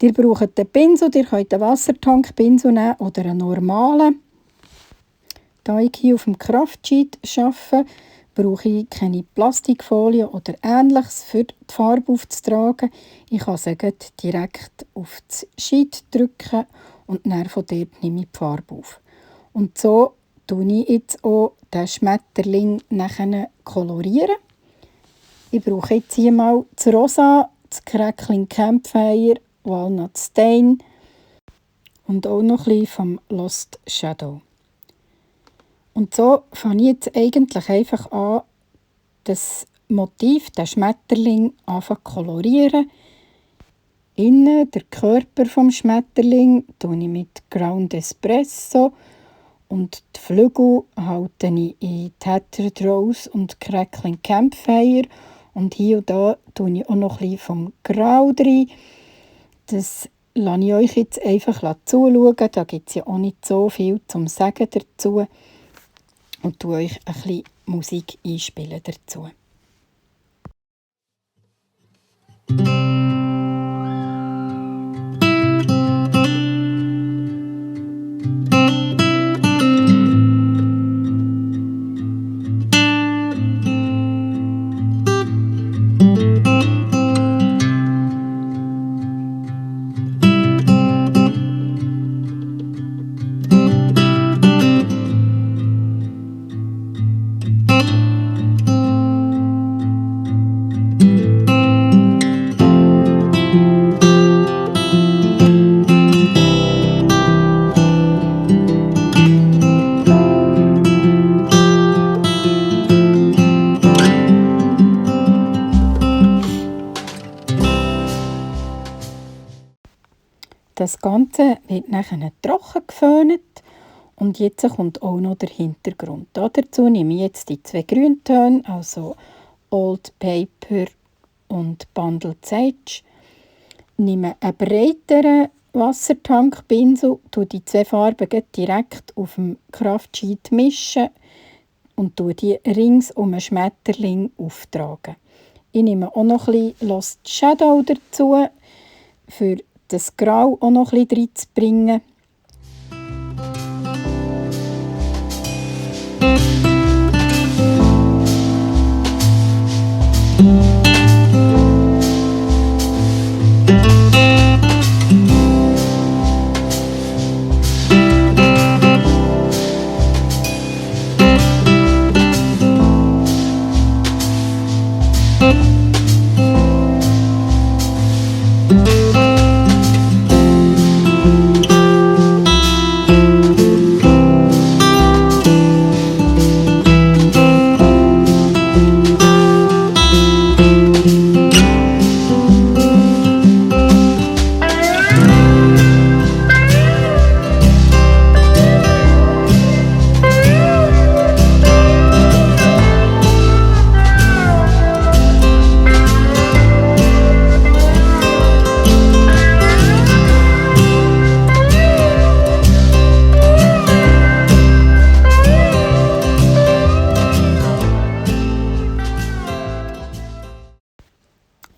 Ihr braucht einen Pinsel, ihr könnt einen Wassertankpinsel nehmen oder einen normalen. Da ich hier auf dem Kraftsheet arbeite, brauche ich keine Plastikfolie oder Ähnliches, für die Farbe aufzutragen. Ich kann sie direkt auf das Sheet drücken und dann von dort nehme ich die Farbe auf. Und so koloriere ich jetzt auch den Schmetterling nachher kolorieren. Ich brauche jetzt hier mal das Rosa, das Crackling Campfire, Walnut Stain und auch noch ein bisschen vom Lost Shadow. Und so fange ich jetzt eigentlich einfach an, das Motiv, den Schmetterling, zu kolorieren. Innen, der Körper des Schmetterling, tue ich mit Ground Espresso und die Flügel halte ich in Tattered Rose und Crackling Campfire. Und hier und da tue ich auch noch ein bisschen vom Grau rein. Das lasse ich euch jetzt einfach zuschauen. Da gibt es ja auch nicht so viel zum Sagen dazu. Und tue euch ein bisschen Musik einspielen dazu. Das Ganze wird nachher trocken geföhnt und jetzt kommt auch noch der Hintergrund. Dazu nehme ich jetzt die 2 Grüntöne, also Old Paper und Bundled Sage. Nehme einen breiteren Wassertankpinsel, tue die 2 Farben direkt auf dem Kraftsheet mischen und tue die rings um einen Schmetterling auftragen. Ich nehme auch noch ein bisschen Lost Shadow dazu, für das Grau auch noch ein bisschen reinzubringen.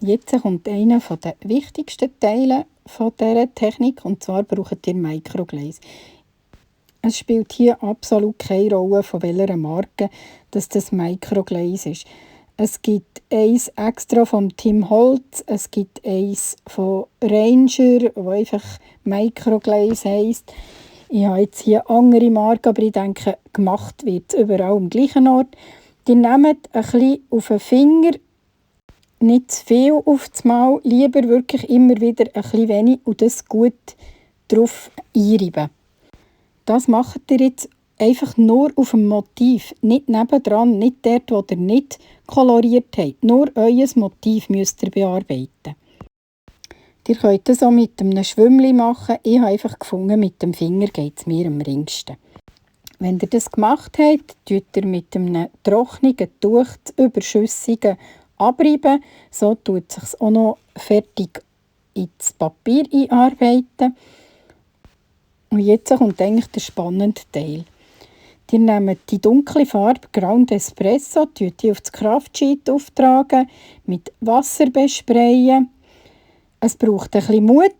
Jetzt kommt einer der wichtigsten Teile dieser Technik, und zwar braucht ihr Microglaze. Es spielt hier absolut keine Rolle, von welcher Marke das Microglaze ist. Es gibt eins extra von Tim Holtz, es gibt eins von Ranger, das einfach Microglaze heisst. Ich habe jetzt hier andere Marken, aber ich denke, gemacht wird es überall am gleichen Ort. Die nehmt ein bisschen auf den Finger, nicht zu viel auf das Mal, lieber wirklich immer wieder ein bisschen wenig und das gut drauf einreiben. Das macht ihr jetzt einfach nur auf dem Motiv, nicht nebendran, nicht dort, wo ihr nicht koloriert habt. Nur euer Motiv müsst ihr bearbeiten. Ihr könnt das auch mit einem Schwämmchen machen. Ich habe einfach gefunden, mit dem Finger geht es mir am ringsten. Wenn ihr das gemacht habt, tut ihr mit einem trockenen Tuch das Überschüssige abreiben. So tut es sich auch noch fertig ins Papier einarbeiten. Und jetzt kommt eigentlich der spannende Teil. Ihr nehmt die dunkle Farbe Ground Espresso, tut die auf das Kraftsheet auftragen, mit Wasser besprayen. Es braucht ein bisschen Mut,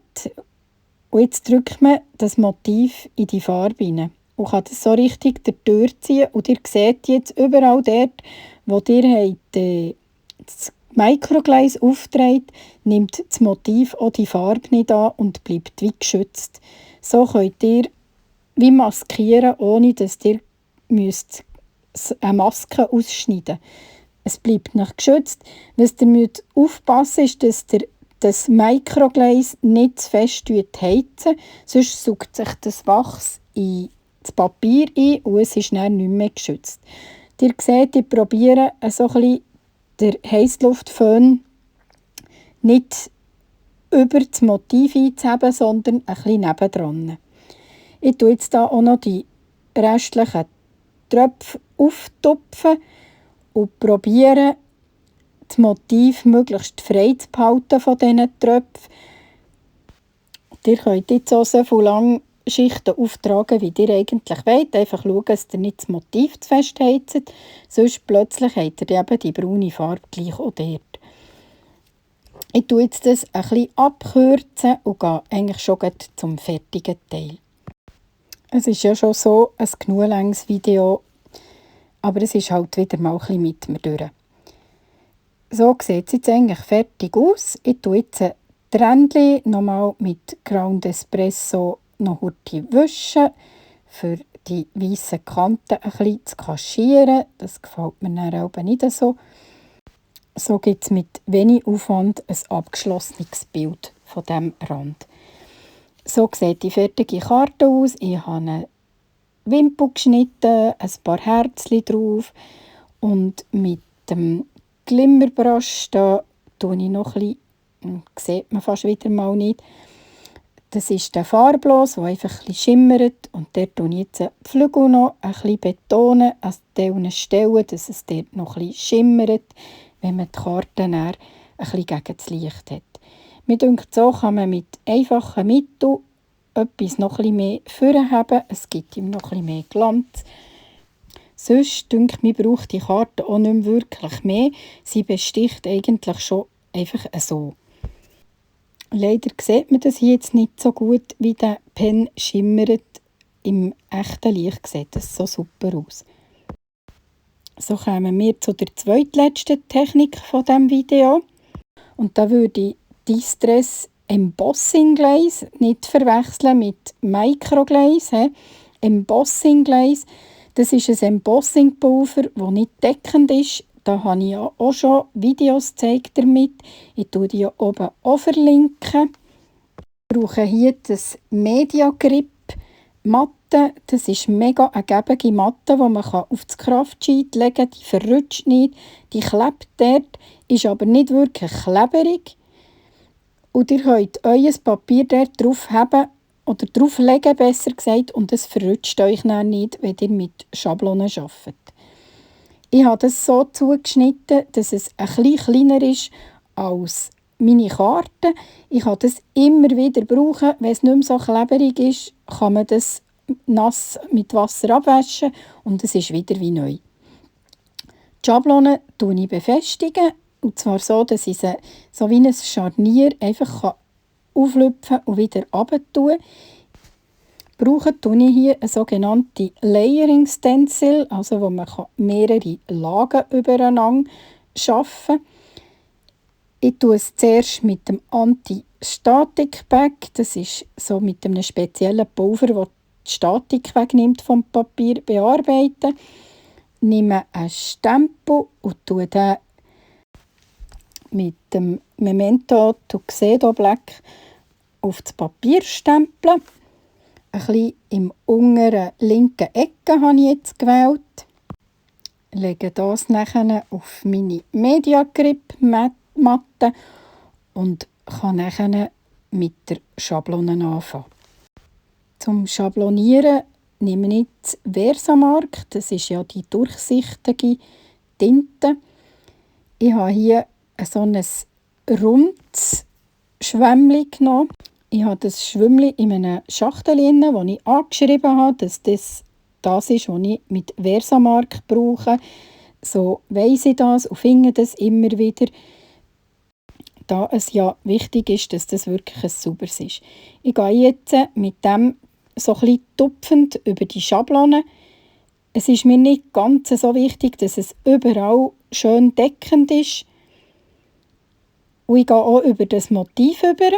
Und jetzt drückt man das Motiv in die Farbe hinein und kann das so richtig durchziehen. Und ihr seht jetzt überall dort, wo ihr das Microglaze aufdreht, nimmt das Motiv auch die Farbe nicht an und bleibt wie geschützt. So könnt ihr wie maskieren, ohne dass ihr eine Maske ausschneiden müsst. Es bleibt noch geschützt. Was ihr müsst aufpassen ist, dass ihr das Microglaze nicht zu fest heizen, sonst saugt sich das Wachs in das Papier ein und es ist dann nicht mehr geschützt. Ihr seht, ich probiere so ein bisschen den Heissluftföhn nicht über das Motiv einzuheben, sondern ein bisschen nebendran. Ich tue jetzt hier auch noch die restlichen Tröpfe auftupfen und probiere, das Motiv möglichst frei zu behalten von diesen Tröpfen. Ihr könnt jetzt auch so lange Schichten auftragen, wie ihr eigentlich wollt. Einfach schauen, dass ihr nicht das Motiv zu fest heizt. Sonst plötzlich habt ihr eben die braune Farbe gleich auch dort. Ich tue jetzt das ein bisschen abkürzen und gehe eigentlich schon zum fertigen Teil. Es ist ja schon so ein genug langes Video, aber es ist halt wieder mal ein bisschen mit mir durch. So sieht es jetzt eigentlich fertig aus. Ich tue jetzt die Rändchen nochmal mit Ground Espresso noch kurz wischen, für die weißen Kanten ein bisschen zu kaschieren. Das gefällt mir dann auch nicht so. So gibt es mit wenig Aufwand ein abgeschlossenes Bild von diesem Rand. So sieht die fertige Karte aus. Ich habe eine Wimpel geschnitten, ein paar Herzchen drauf und mit dem Glimmerbrush da tue ich noch ein bisschen, sieht man fast wieder mal nicht. Das ist der Farblos, der einfach ein bisschen schimmert. Und dort tue ich jetzt die Flügel noch ein bisschen betonen, an diesen Stellen, dass es dort noch ein bisschen schimmert, wenn man die Karte dann ein bisschen gegen das Licht hat. Mir denkt, so kann man mit einfachen Mitteln etwas noch ein bisschen mehr vorhaben. Es gibt ihm noch ein bisschen mehr Glanz. Sonst denke ich, man braucht die Karte auch nicht mehr wirklich mehr. Sie besticht eigentlich schon einfach so. Leider sieht man das hier jetzt nicht so gut, wie der Pen schimmert. Im echten Licht sieht das so super aus. So kommen wir zu der zweitletzten Technik von diesem Video. Und da würde ich Distress Embossing Glaze nicht verwechseln mit Microglaze. Embossing Glaze, das ist ein Embossing Pulver, das nicht deckend ist. Da habe ich ja auch schon Videos gezeigt damit. Ich tue die hier oben auch verlinken. Ich brauche hier das Media Grip Matte. Das ist mega eine gebige Matte, die man auf das Kraftsheet legen kann. Die verrutscht nicht, die klebt dort, ist aber nicht wirklich kleberig. Und ihr könnt euer Papier dort drauf haben oder drauflegen, besser gesagt, und es verrutscht euch dann nicht, wenn ihr mit Schablonen arbeitet. Ich habe das so zugeschnitten, dass es ein bisschen kleiner ist als meine Karte. Ich kann das immer wieder brauchen. Wenn es nicht mehr so kleberig ist, kann man das nass mit Wasser abwaschen und es ist wieder wie neu. Die Schablonen befestige ich, und zwar so, dass ich sie so wie ein Scharnier einfach auflüpfen und wieder runter. Brauche ich hier eine sogenannte Layering Stencil, also wo man mehrere Lagen übereinander schaffen kann. Ich tue es zuerst mit dem Anti-Static Bag. Das ist so mit einem speziellen Pulver, das die Statik wegnimmt vom Papier, bearbeiten. Nehme einen Stempel und tue den mit dem Memento Tuxedo Black auf das Papier stempeln. Ein bisschen im unteren linken Ecke habe ich jetzt gewählt. Lege das nachher auf meine Media Grip Matte und kann nachher mit der Schablone anfangen. Zum Schablonieren nehme ich das Versamark. Das ist ja die durchsichtige Tinte. Ich habe hier so ein rundes Schwämmchen genommen. Ich habe das Schwämmchen in einer Schachtel, wo ich angeschrieben habe, dass das ist, was ich mit Versamark brauche. So weiss ich das und finde das immer wieder. da es ja wichtig ist, dass das wirklich ein sauberes ist. Ich gehe jetzt mit dem so ein bisschen tupfend über die Schablone. Es ist mir nicht ganz so wichtig, dass es überall schön deckend ist. Und ich gehe auch über das Motiv über.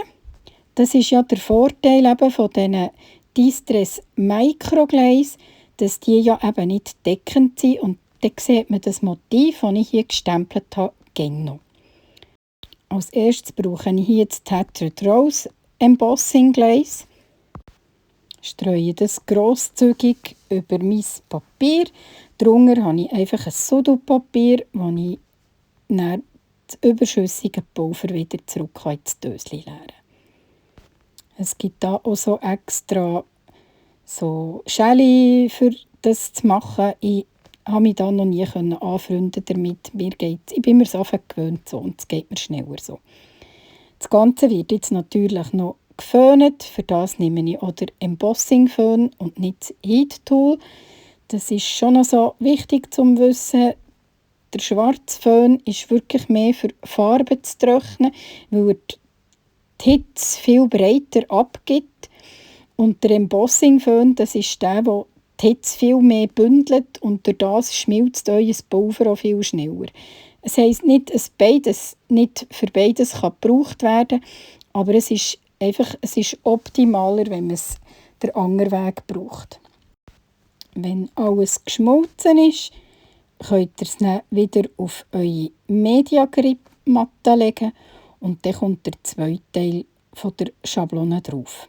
Das ist ja der Vorteil eben von diesen Distress Microglaze, dass die ja eben nicht deckend sind. Und dann sieht man das Motiv, das ich hier gestempelt habe, genau. Als erstes brauche ich hier das Tattered Rose Embossing Glaze. Streue das grosszügig über mein Papier. Darunter habe ich einfach ein Sudopapier, wo ich dann das überschüssige Pulver wieder zurück ins Döschen leeren kann. Es gibt da auch so extra so Schäli für das zu machen. Ich habe mich da noch nie anfreunden damit. Ich bin mir so gewöhnt so, und es geht mir schneller so. Das Ganze wird jetzt natürlich noch geföhnt. Für das nehme ich auch den Embossing-Föhn und nicht das Heat-Tool. Das ist schon noch so wichtig zu wissen. Der schwarze Föhn ist wirklich mehr für Farben zu trocknen, weil er die Hitze viel breiter abgibt. Und der Embossing-Föhn, das ist der die Hitze viel mehr bündelt und durch das schmilzt euer Pulver auch viel schneller. Es heisst nicht, dass beides nicht für beides gebraucht werden kann, aber es ist optimaler, wenn man es den anderen Weg braucht. Wenn alles geschmolzen ist, könnt ihr es dann wieder auf eure Media-Grip-Matte legen und dann kommt der zweite Teil von der Schablone drauf.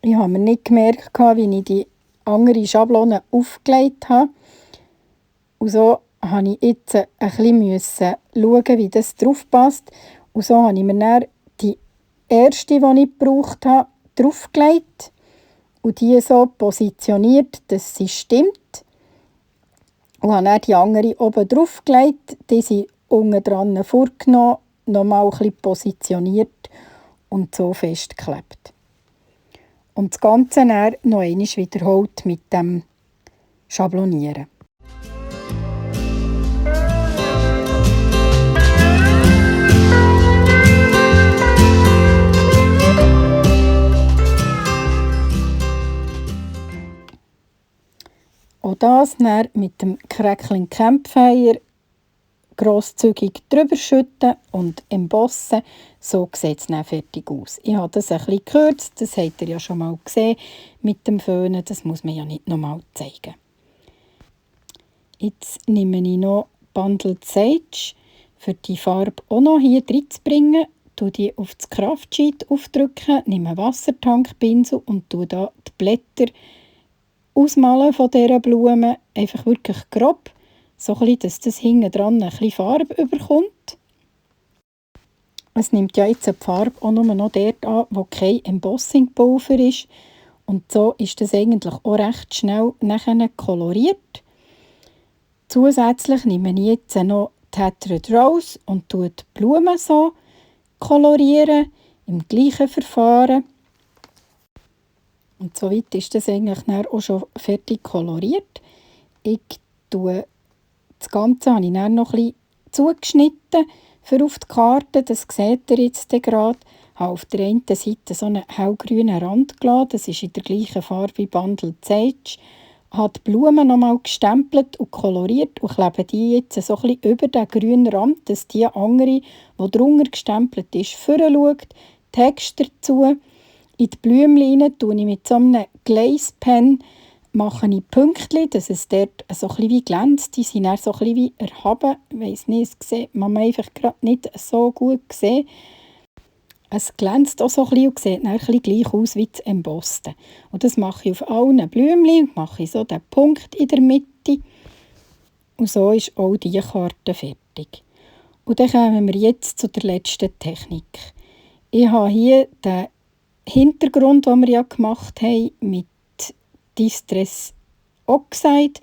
Ich habe mir nicht gemerkt, wie ich die andere Schablone aufgelegt habe. Und so musste ich jetzt ein bisschen schauen, wie das drauf passt. Und so habe ich mir dann die erste, die ich gebraucht habe, draufgelegt und die so positioniert, dass sie stimmt. Und habe dann die andere oben draufgelegt, die sind unten dran vorgenommen, nochmal ein bisschen positioniert und so festgeklebt. Und das Ganze dann noch einmal wiederholt mit dem Schablonieren. Auch das dann mit dem Crackling Campfire grosszügig drüber schütten und embossen. So sieht es dann fertig aus. Ich habe das ein bisschen gekürzt, das habt ihr ja schon mal gesehen mit dem Föhnen. Das muss man ja nicht nochmal zeigen. Jetzt nehme ich noch Bundled Sage, für die Farbe auch noch hier reinzubringen. Tue die auf das Kraftsheet aufdrücken, nehme einen Wassertankpinsel und tue da die Blätter ausmalen von dieser Blume. Einfach wirklich grob. So ein bisschen, dass das hinten dran ein bisschen Farbe überkommt. Es nimmt ja jetzt die Farbe auch nur noch dort an, wo kein Embossing-Pulver ist. Und so ist das eigentlich auch recht schnell nachher koloriert. Zusätzlich nehme ich jetzt noch Tattered Rose und tue die Blumen so kolorieren, im gleichen Verfahren. Und somit ist das eigentlich auch schon fertig koloriert. Das Ganze habe ich dann noch ein bisschen zugeschnitten für auf die Karte. Das seht ihr jetzt gerade. Ich habe auf der einen Seite so einen hellgrünen Rand gelassen. Das ist in der gleichen Farbe wie Bundled Sage. Ich habe die Blumen noch mal gestempelt und koloriert und klebe die jetzt so ein bisschen über den grünen Rand, dass die andere, die drunter gestempelt ist, vorschaut. Text dazu. In die Blümchen tue ich mit so einem Glaze-Pen mache ich Pünktchen, dass es dort so ein bisschen wie glänzt. Die sind dann so ein bisschen wie erhaben. Ich weiss nicht, es sieht man einfach gerade nicht so gut sehen. Es glänzt auch so ein bisschen und sieht dann ein bisschen gleich aus wie das Embosten. Und das mache ich auf allen Blümchen, mache ich so den Punkt in der Mitte. Und so ist auch diese Karte fertig. Und dann kommen wir jetzt zu der letzten Technik. Ich habe hier den Hintergrund, den wir ja gemacht haben, mit Distress Oxide,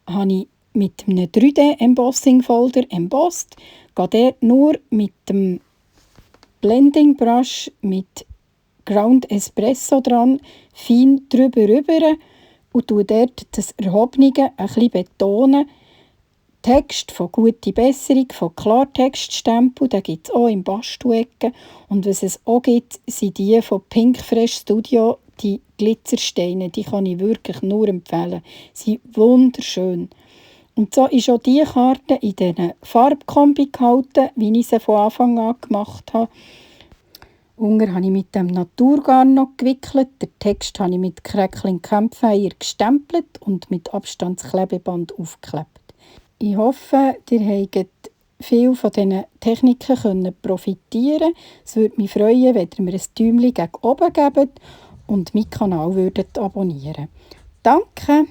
habe ich mit einem 3D-Embossing-Folder embossed. Gehe dort nur mit dem Blending Brush mit Ground Espresso dran, fein drüber rüber und tue dort das Erhobene ein bisschen betonen. Text von «Gute Besserung», von Klartextstempel, den gibt es auch im Bastu-Ecke. Und was es auch gibt, sind die von Pink Fresh Studio, die Glitzersteine. Die kann ich wirklich nur empfehlen. Sie sind wunderschön. Und so ist auch diese Karte in diesen Farbkombi gehalten, wie ich sie von Anfang an gemacht habe. Unten habe ich mit dem Naturgarn noch gewickelt. Den Text habe ich mit Crackling Campfire gestempelt und mit Abstandsklebeband aufgeklebt. Ich hoffe, ihr habt viel von diesen Techniken profitieren können. Es würde mich freuen, wenn ihr mir ein Däumchen gegen oben gebt und meinen Kanal abonnieren würdet. Danke!